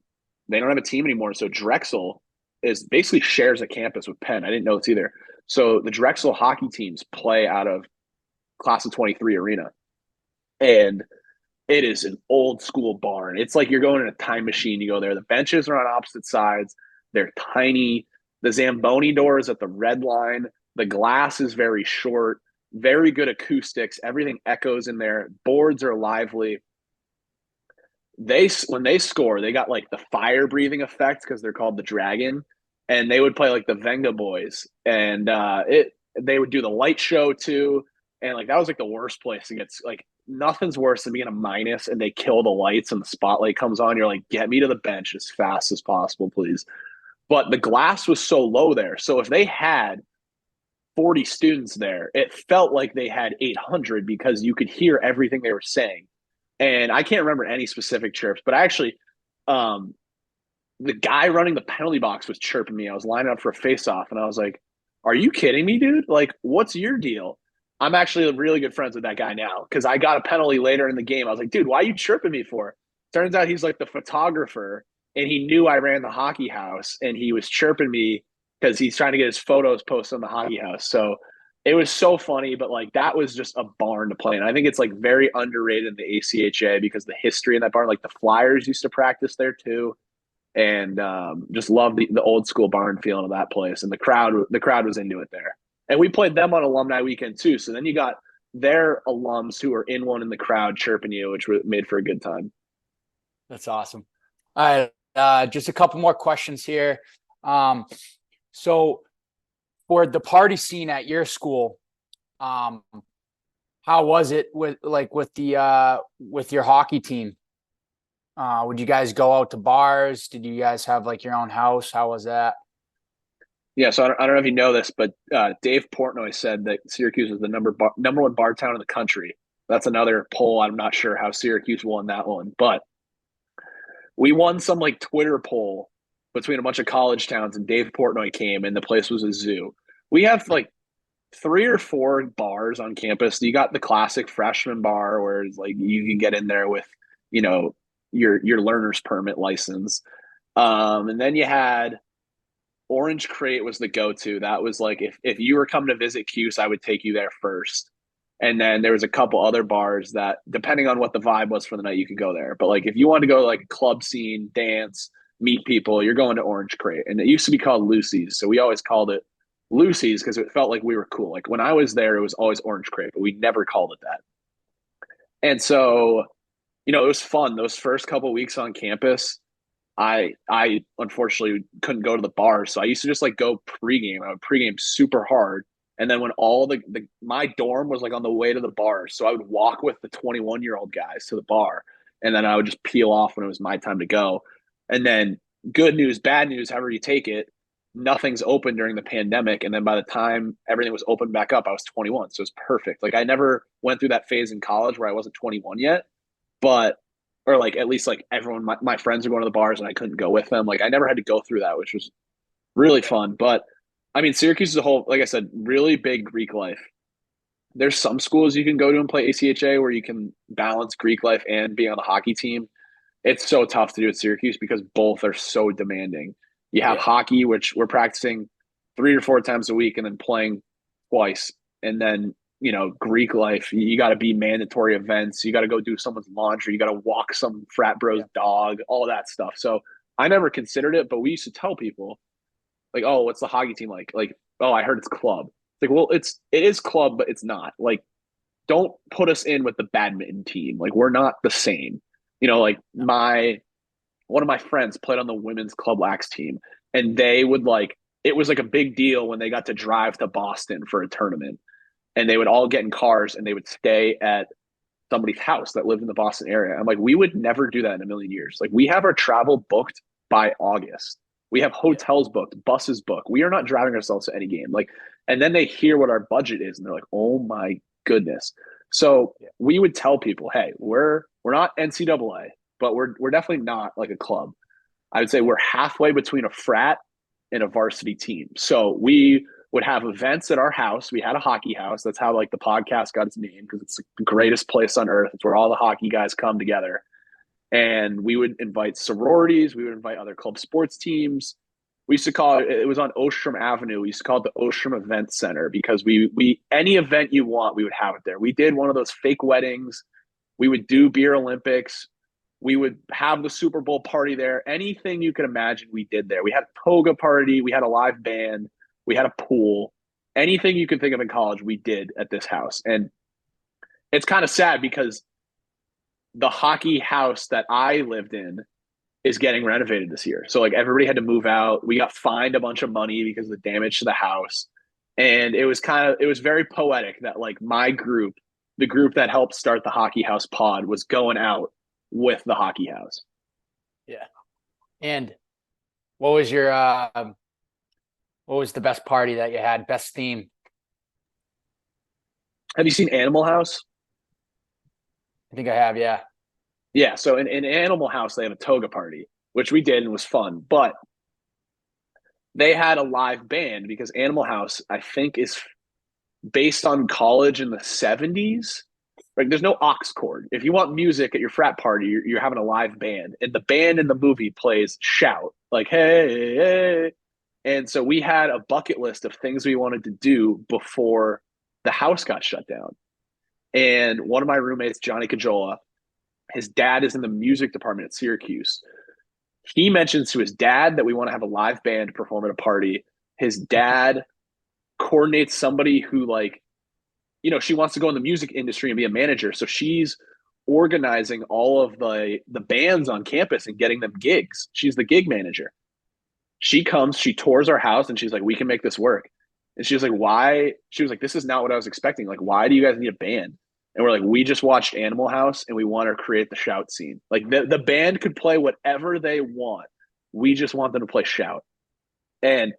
they don't have a team anymore. So Drexel is basically shares a campus with Penn. I didn't know this either. So the Drexel hockey teams play out of Class of 23 Arena. And it is an old school barn. It's like you're going in a time machine. You go there. The benches are on opposite sides. They're tiny. The Zamboni door is at the red line. The glass is very short. Very good acoustics. Everything echoes in there. Boards are lively. when they score, they got like the fire breathing effect because they're called the Dragon, and they would play like the Venga Boys, and they would do the light show too, and like that was like the worst place to get like nothing's worse than being a minus and they kill the lights and the spotlight comes on. You're like, get me to the bench as fast as possible, please. But the glass was so low there, so if they had 40 students there, it felt like they had 800 because you could hear everything they were saying. And I can't remember any specific chirps, but um, the guy running the penalty box was chirping me. I was lining up for a face-off, and I was like, "Are you kidding me, dude? Like, what's your deal?" I'm actually really good friends with that guy now because I got a penalty later in the game. I was like, "Dude, why are you chirping me for?" Turns out he's like the photographer, and he knew I ran the hockey house, and he was chirping me because he's trying to get his photos posted on the hockey house. So it was so funny, but like that was just a barn to play in. I think it's like very underrated in the ACHA because the history in that barn, like the Flyers used to practice there too, and just love the old school barn feeling of that place. And the crowd was into it there, and we played them on alumni weekend too. So then you got their alums who were in one in the crowd chirping you, which made for a good time.
That's awesome. All right, just a couple more questions here. So for the party scene at your school, how was it with your hockey team? Would you guys go out to bars? Did you guys have like your own house? How was that?
Yeah, so I don't know if you know this, but Dave Portnoy said that Syracuse was the number one bar town in the country. That's another poll. I'm not sure how Syracuse won that one, but we won some like Twitter poll between a bunch of college towns, and Dave Portnoy came, and the place was a zoo. We have like 3 or 4 bars on campus. You got the classic freshman bar where it's like you can get in there with, you know, your learner's permit license. And then you had Orange Crate was the go-to. That was like if you were coming to visit Cuse, I would take you there first. And then there was a couple other bars that, depending on what the vibe was for the night, you could go there. But like if you wanted to go to like a club scene, dance, meet people, you're going to Orange Crate. And it used to be called Lucy's, so we always called it Lucy's because it felt like we were cool. Like when I was there, it was always Orange Crate, but we never called it that. And so, it was fun. Those first couple of weeks on campus, I unfortunately couldn't go to the bar, so I used to just like go pregame. I would pregame super hard, and then when all the my dorm was like on the way to the bar, so I would walk with the 21-year-old guys to the bar, and then I would just peel off when it was my time to go. And then good news, bad news, however you take it, nothing's open during the pandemic, and then by the time everything was open back up, I was 21, so it's perfect. Like I never went through that phase in college where I wasn't 21 yet, but or like at least like everyone my friends are going to the bars and I couldn't go with them. Like I never had to go through that, which was really fun. But I mean, Syracuse as a whole, like I said, really big Greek life. There's some schools you can go to and play ACHA where you can balance Greek life and be on the hockey team. It's so tough to do at Syracuse because both are so demanding. You have hockey, which we're practicing 3 or 4 times a week and then playing twice. And then, Greek life, you got to be mandatory events. You got to go do someone's laundry. You got to walk some frat bro's dog, all that stuff. So I never considered it, but we used to tell people like, oh, what's the hockey team like? Like, oh, I heard it's club. It's like, well, it is club, but it's not. Like, don't put us in with the badminton team. Like, we're not the same. Like one of my friends played on the women's club lax team, and they would like it was like a big deal when they got to drive to Boston for a tournament, and they would all get in cars and they would stay at somebody's house that lived in the Boston area. I'm like, we would never do that in a million years. Like, we have our travel booked by August. We have hotels booked, buses booked. We are not driving ourselves to any game. Like, and then they hear what our budget is, and they're like, "Oh my goodness!" So we would tell people, "Hey, we're not NCAA, but we're definitely not like a club. I would say we're halfway between a frat and a varsity team." So we would have events at our house. We had a hockey house. That's how like the podcast got its name because it's the greatest place on earth. It's where all the hockey guys come together. And we would invite sororities. We would invite other club sports teams. We used to call it was on Ostrom Avenue. We used to call it the Ostrom Event Center because we any event you want, we would have it there. We did one of those fake weddings. We would do beer Olympics. We would have the Super Bowl party there. Anything you could imagine, we did there. We had a toga party. We had a live band. We had a pool. Anything you could think of in college, we did at this house. And it's kind of sad because the hockey house that I lived in is getting renovated this year. So like everybody had to move out. We got fined a bunch of money because of the damage to the house. And it was very poetic that like my group, the group that helped start the hockey house pod, was going out with the hockey house.
Yeah. And what was your what was the best party that you had? Best theme?
Have you seen Animal House?
I think I have, yeah.
Yeah. So in Animal House, they have a toga party, which we did and was fun. But they had a live band because Animal House, I think, is based on college in the 70s. Like there's no aux cord. If you want music at your frat party, you're having a live band. And the band in the movie plays Shout, like, hey, hey. And so we had a bucket list of things we wanted to do before the house got shut down. And one of my roommates, Johnny Cajola, his dad is in the music department at Syracuse. He mentions to his dad that we want to have a live band perform at a party. His dad coordinates somebody who like, she wants to go in the music industry and be a manager. So she's organizing all of the bands on campus and getting them gigs. She's the gig manager. She comes, she tours our house, and she's like, we can make this work. And she was like, why? She was like, this is not what I was expecting. Like, why do you guys need a band? And we're like, we just watched Animal House and we want to create the Shout scene. Like the band could play whatever they want. We just want them to play Shout. And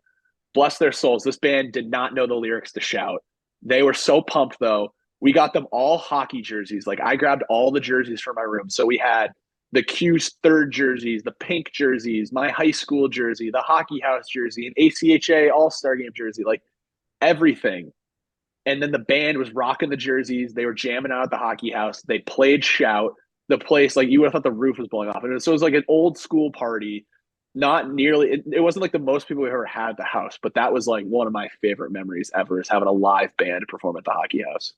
bless their souls, this band did not know the lyrics to Shout. They were so pumped though. We got them all hockey jerseys. Like I grabbed all the jerseys from my room. So we had the Q's third jerseys, the pink jerseys, my high school jersey, the hockey house jersey, an ACHA All-Star game jersey, like everything. And then the band was rocking the jerseys. They were jamming out at the hockey house. They played Shout. The place, like you would have thought the roof was blowing off. And so it was like an old school party. Not nearly, it wasn't like the most people we ever had at the house, but that was like one of my favorite memories ever is having a live band perform at the hockey house.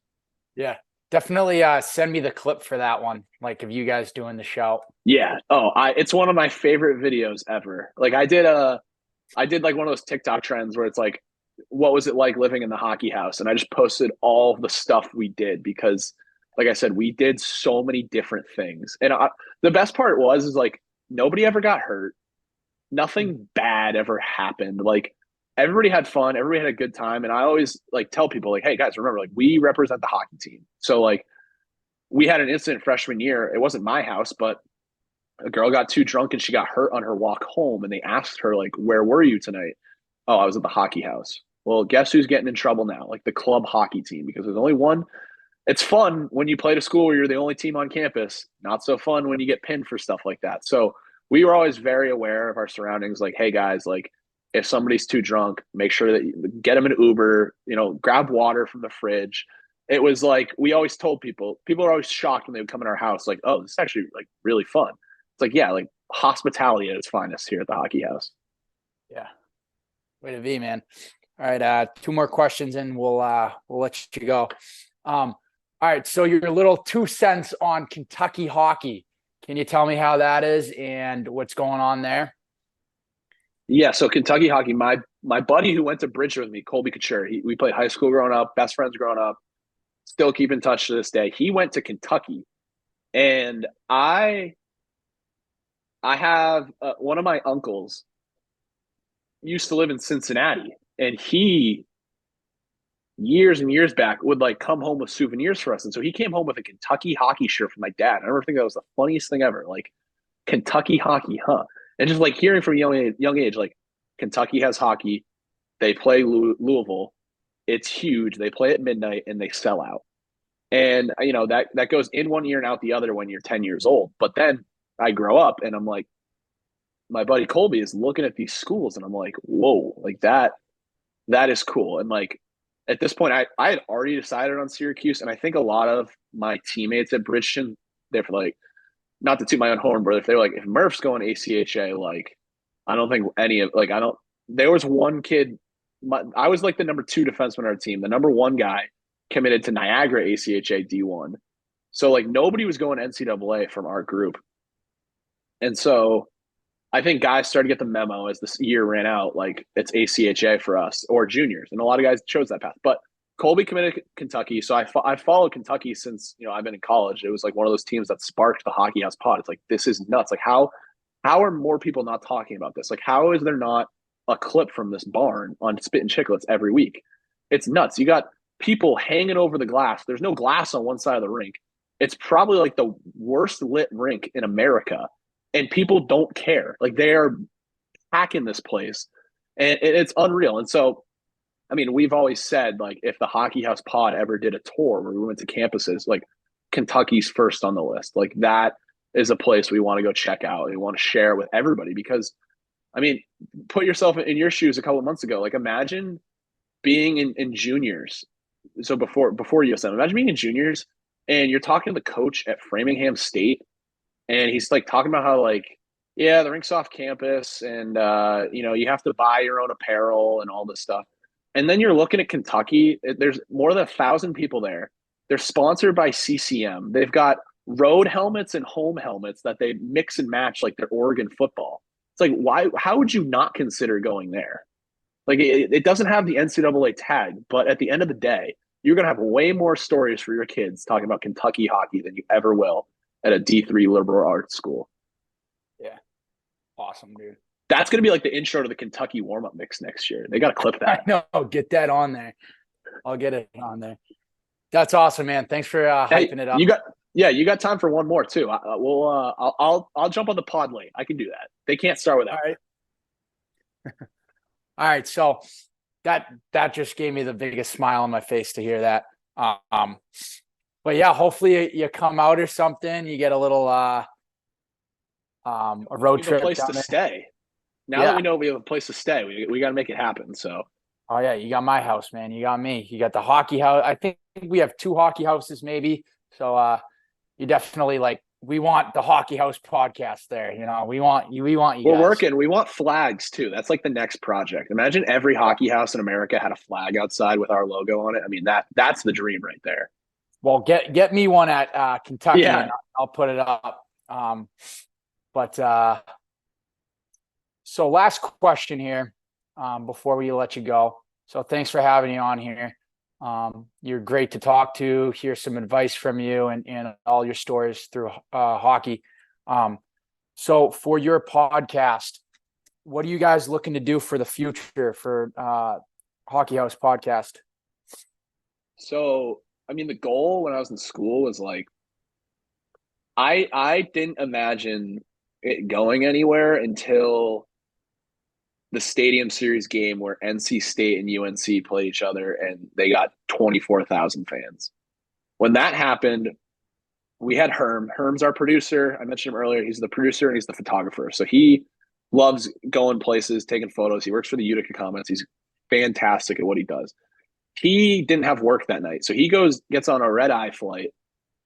Yeah. Definitely send me the clip for that one. Like of you guys doing the shout.
Yeah. Oh, it's one of my favorite videos ever. Like I did like one of those TikTok trends where it's like, what was it like living in the hockey house? And I just posted all the stuff we did because, like I said, we did so many different things. And the best part is like nobody ever got hurt. Nothing bad ever happened. Like everybody had fun, everybody had a good time. And I always like tell people, like, hey guys, remember, like we represent the hockey team. So like we had an incident freshman year. It wasn't my house, but a girl got too drunk and she got hurt on her walk home. And they asked her, like, where were you tonight? Oh, I was at the hockey house. Well, guess who's getting in trouble now? Like the club hockey team, because there's only one. It's fun when you play at a school where you're the only team on campus. Not so fun when you get pinned for stuff like that. So we were always very aware of our surroundings. Like, hey guys, like if somebody's too drunk, make sure that you get them an Uber, grab water from the fridge. It was like, we always told people are always shocked when they would come in our house. Like, oh, this is actually like really fun. It's like, yeah, like hospitality at its finest here at the hockey house.
Yeah. Way to be, man. All right. Two more questions and we'll let you go. All right. So your little 2 cents on Kentucky hockey. Can you tell me how that is and what's going on there?
Yeah. So Kentucky hockey, my buddy who went to Bridger with me, Colby Couture, we played high school growing up, best friends growing up, still keep in touch to this day. He went to Kentucky and I have one of my uncles used to live in Cincinnati, and he years and years back would like come home with souvenirs for us. And so he came home with a Kentucky hockey shirt from my dad. I remember thinking that was the funniest thing ever. Like Kentucky hockey, huh? And just like hearing from a young age, like Kentucky has hockey. They play Louisville. It's huge. They play at midnight and they sell out. And that goes in one ear and out the other when you're 10 years old. But then I grow up and I'm like, my buddy Colby is looking at these schools and I'm like, whoa, like that is cool. And like at this point, I had already decided on Syracuse, and I think a lot of my teammates at Bridgeton, they're like, not to toot my own horn, but if they're like, if Murph's going ACHA, like I don't think any of like I don't. There was one kid, I was like the number 2 defenseman on our team. The number 1 guy committed to Niagara ACHA D1, so like nobody was going NCAA from our group, and so I think guys started to get the memo as this year ran out, like it's ACHA for us or juniors. And a lot of guys chose that path. But Colby committed to Kentucky. So I followed Kentucky since, I've been in college. It was like one of those teams that sparked the Hockey House pod. It's like, this is nuts. Like how are more people not talking about this? Like, how is there not a clip from this barn on Spit and Chicklets every week? It's nuts. You got people hanging over the glass. There's no glass on one side of the rink. It's probably like the worst lit rink in America, and people don't care. Like, they are packing this place, and it's unreal. And so, I mean, we've always said, like, if the Hockey House pod ever did a tour where we went to campuses, like, Kentucky's first on the list. Like, that is a place we want to go check out. We want to share with everybody because, I mean, put yourself in your shoes a couple of months ago. Like, imagine being in juniors. So before USM, imagine being in juniors and you're talking to the coach at Framingham State, and he's like talking about how, like, yeah, the rink's off campus, and you have to buy your own apparel and all this stuff. And then you're looking at Kentucky. There's more than 1,000 people there. They're sponsored by CCM. They've got road helmets and home helmets that they mix and match like their Oregon football. It's like, why? How would you not consider going there? Like, it doesn't have the NCAA tag, but at the end of the day, you're going to have way more stories for your kids talking about Kentucky hockey than you ever will at a D3 liberal arts school.
Yeah. Awesome, dude.
That's going to be like the intro to the Kentucky warm-up mix next year. They got to clip that.
No, get that on there. I'll get it on there. That's awesome, man. Thanks for hyping it up.
You got time for one more too. I'll jump on the pod late. I can do that. They can't start without.
All right. All right. So that just gave me the biggest smile on my face to hear that. But yeah, hopefully you come out or something. You get a little a road trip.
A place to stay. Now that we know we have a place to stay, we got to make it happen. So.
Oh yeah, you got my house, man. You got me. You got the hockey house. I think we have 2 hockey houses, maybe. So you definitely, like, we want the Hockey House podcast there. We want you. We want you.
We're
guys.
working. We want flags too. That's like the next project. Imagine every hockey house in America had a flag outside with our logo on it. I mean, that's the dream right there.
Well, get me one at Kentucky.
Yeah.
And I'll put it up. So last question here. Before we let you go. So thanks for having you on here. You're great to talk to, hear some advice from you and all your stories through hockey. So for your podcast, what are you guys looking to do for the future for Hockey House podcast?
So, I mean, the goal when I was in school was like, I didn't imagine it going anywhere until the Stadium Series game where NC State and UNC played each other and they got 24,000 fans. When that happened, we had Herm. Herm's our producer. I mentioned him earlier. He's the producer and he's the photographer. So he loves going places, taking photos. He works for the Utica Comets. He's fantastic at what he does. He didn't have work that night. So he gets on a red-eye flight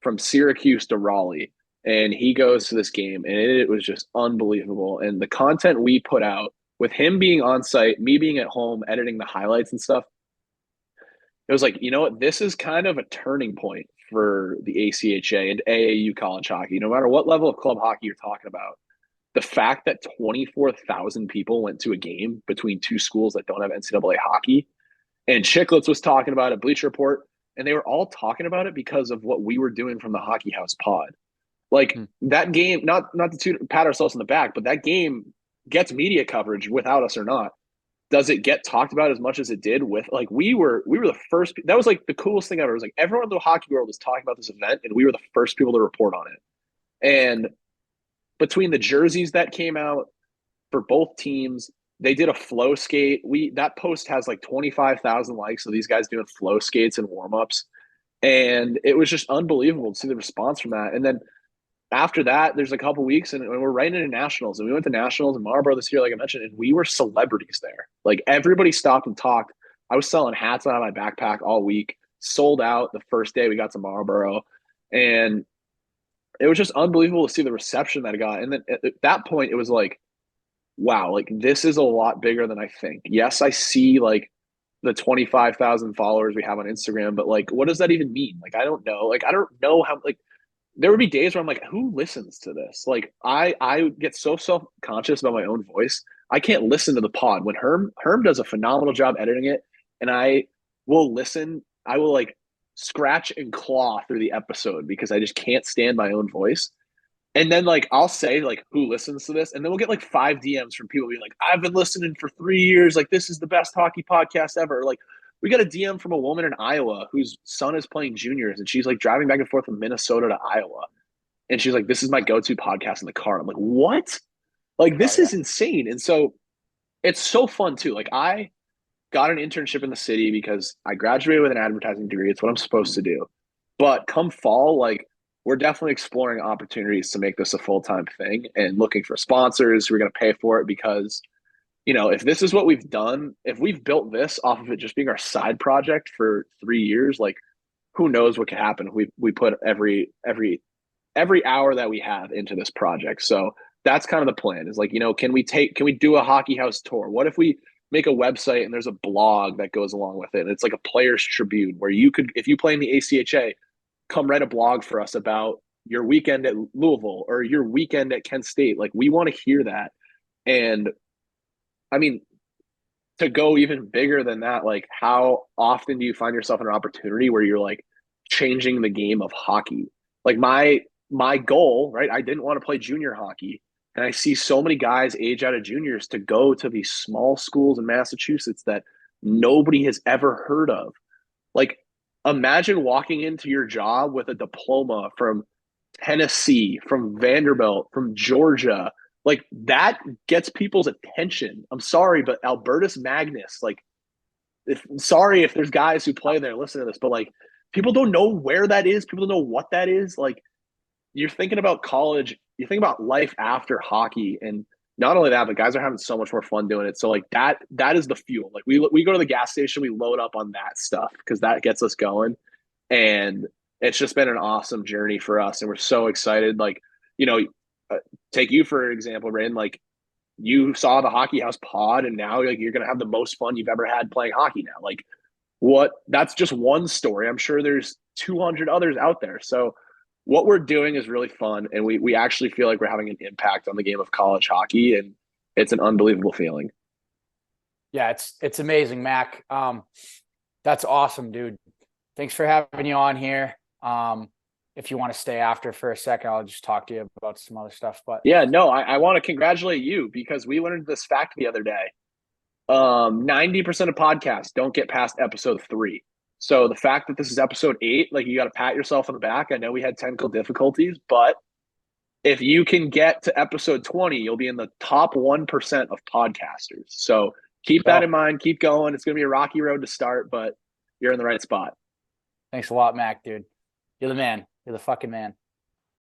from Syracuse to Raleigh, and he goes to this game, and it was just unbelievable. And the content we put out, with him being on site, me being at home, editing the highlights and stuff, it was like, you know what? This is kind of a turning point for the ACHA and AAU college hockey. No matter what level of club hockey you're talking about, the fact that 24,000 people went to a game between 2 schools that don't have NCAA hockey, and Chicklets was talking about it, Bleacher Report, and they were all talking about it because of what we were doing from the Hockey House pod. Like, that game, not to pat ourselves on the back, but that game gets media coverage without us or not. Does it get talked about as much as it did with, like, we were the first. That was like the coolest thing ever. It was like everyone in the hockey world was talking about this event, and we were the first people to report on it. And between the jerseys that came out for both teams, they did a flow skate. That post has like 25,000 likes of these guys doing flow skates and warm-ups. And it was just unbelievable to see the response from that. And then after that, there's a couple weeks, and we're right into nationals. And we went to nationals in Marlboro this year, like I mentioned, and we were celebrities there. Like, everybody stopped and talked. I was selling hats out of my backpack all week, sold out the first day we got to Marlboro. And it was just unbelievable to see the reception that it got. And then at that point, it was like, wow, like, this is a lot bigger than I think. Yes, I see like the 25,000 followers we have on Instagram, but like, what does that even mean? Like, I don't know. Like, I don't know how, like, there would be days where I'm like, who listens to this? Like, I get so self-conscious about my own voice. I can't listen to the pod when Herm does a phenomenal job editing it, and I will listen I will like scratch and claw through the episode because I just can't stand my own voice. And then like I'll say like who listens to this, and then we'll get like 5 DMs from people being like, I've been listening for 3 years. Like this is the best hockey podcast ever. Like we got a DM from a woman in Iowa whose son is playing juniors, and she's like driving back and forth from Minnesota to Iowa, and she's like, "This is my go-to podcast in the car." I'm like, "What? Like
Oh
this
yeah.
is insane!" And so it's so fun too. Like I got an internship in the city because I graduated with an advertising degree. It's what I'm supposed to do. But come fall, like we're definitely exploring opportunities to make this a full-time thing and looking for sponsors who are going to pay for it because if this is what we've done, if we've built this off of it just being our side project for 3 years, like who knows what could happen if we put every hour that we have into this project. So that's kind of the plan is like, can we do a hockey house tour? What if we make a website and there's a blog that goes along with it? And it's like a players tribune where you could, if you play in the ACHA, come write a blog for us about your weekend at Louisville or your weekend at Kent State. Like we want to hear that. And I mean, to go even bigger than that, like how often do you find yourself in an opportunity where you're like changing the game of hockey? Like my goal, right? I didn't want to play junior hockey. And I see so many guys age out of juniors to go to these small schools in Massachusetts that nobody has ever heard of. Like, imagine walking into your job with a diploma from Tennessee, from Vanderbilt, from Georgia. Like, that gets people's attention. I'm sorry, but Albertus Magnus, like, sorry if there's guys who play there listen to this, but like, people don't know where that is. People don't know what that is. Like, you're thinking about college, you think about life after hockey, and not only that, but guys are having so much more fun doing it. So like that is the fuel. Like we go to the gas station, we load up on that stuff because that gets us going, and it's just been an awesome journey for us, and we're so excited. Like you know, take you for example, Rain. Like you saw the Hockey House pod, and now like you're gonna have the most fun you've ever had playing hockey now. Like what? That's just one story. I'm sure there's 200 others out there. So what we're doing is really fun, and we actually feel like we're having an impact on the game of college hockey, and it's an unbelievable feeling.
Yeah, it's amazing, Mac. That's awesome, dude. Thanks for having you on here. If you want to stay after for a second, I'll just talk to you about some other stuff. But
Yeah, no, I want to congratulate you because we learned this fact the other day. 90% of podcasts don't get past episode 3. So the fact that this is episode 8, like you got to pat yourself on the back. I know we had technical difficulties, but if you can get to episode 20, you'll be in the top 1% of podcasters. So keep that in mind. Keep going. It's going to be a rocky road to start, but you're in the right spot.
Thanks a lot, Mac, dude. You're the man. You're the fucking man.